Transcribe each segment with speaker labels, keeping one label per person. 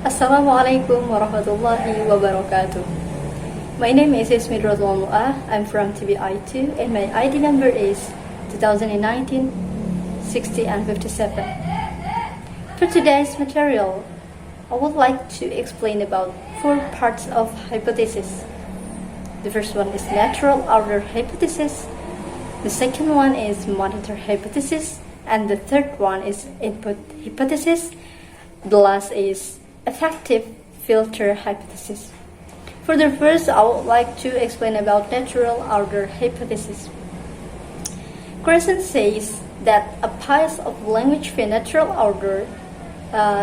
Speaker 1: Assalamualaikum warahmatullahi wabarakatuh. My name is Ismi DM. I'm from TBI2 and my ID number is 2019 60 and 57. For today's material, I would like to explain about 4 parts of hypothesis. The first one is natural order hypothesis, the second one is monitor hypothesis, and the third one is input hypothesis. The last is effective filter hypothesis. For the first, I would like to explain about natural order hypothesis. Grayson says that a piece of language with natural order,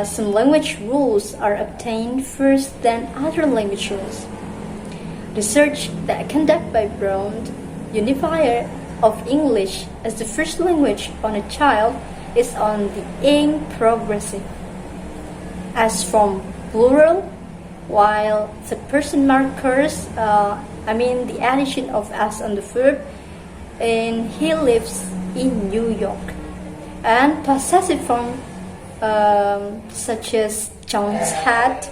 Speaker 1: some language rules are obtained first than other language rules. Research that conducted by Brown, unifier of English as the first language on a child, is on the ing progressive. As from plural, while the person markers, the addition of s on the verb, and he lives in New York. And possessive form, such as John's hat,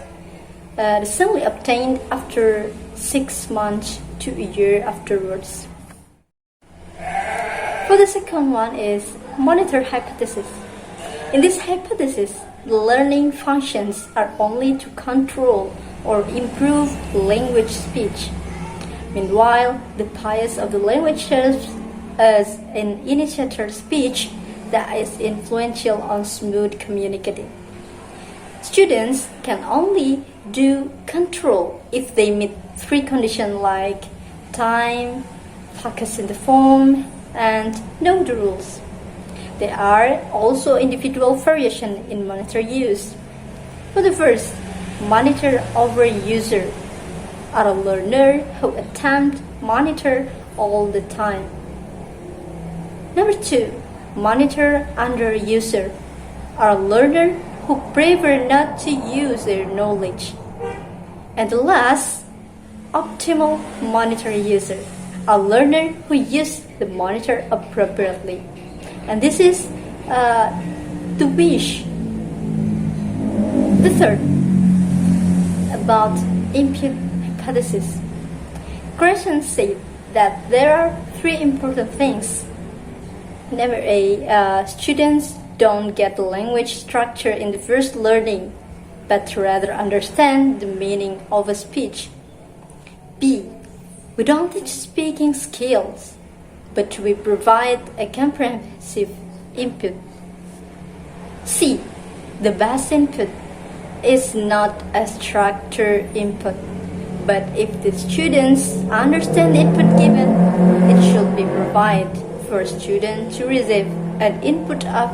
Speaker 1: recently obtained after 6 months to a year afterwards. For the second one is monitor hypothesis. In this hypothesis, the learning functions are only to control or improve language speech. Meanwhile, the bias of the language serves as an initiator speech that is influential on smooth communicating. Students can only do control if they meet 3 conditions like time, focus in the form, and know the rules. There are also individual variations in monitor use. For the first, monitor over user are a learner who attempt monitor all the time. Number 2, monitor under user are a learner who prefer not to use their knowledge. And the last, optimal monitor user, a learner who uses the monitor appropriately. And this is the wish. The third, about input hypothesis. Grayson said that there are 3 important things. Number A, students don't get the language structure in the first learning, but rather understand the meaning of a speech. B, we don't teach speaking skills, but we provide a comprehensive input. C, the best input is not a structured input, but if the students understand the input given, it should be provided for student to receive an input of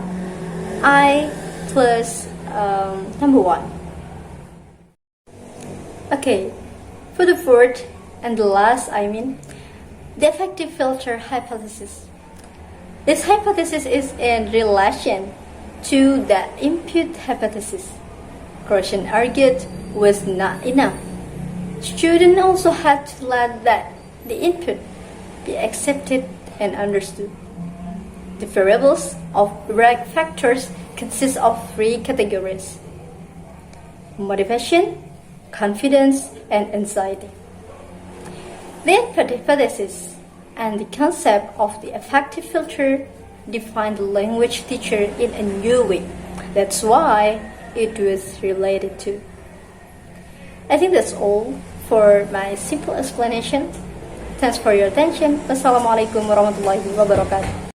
Speaker 1: I plus number 1. Okay, for the fourth and the last, the effective filter hypothesis. This hypothesis is in relation to the input hypothesis. Grayson argued was not enough. Students also had to let that the input be accepted and understood. The variables of direct factors consist of 3 categories: motivation, confidence, and anxiety. The input hypothesis and the concept of the effective filter define the language teacher in a new way. That's why it was related to. I think that's all for my simple explanation. Thanks for your attention. Wassalamualaikum warahmatullahi wabarakatuh.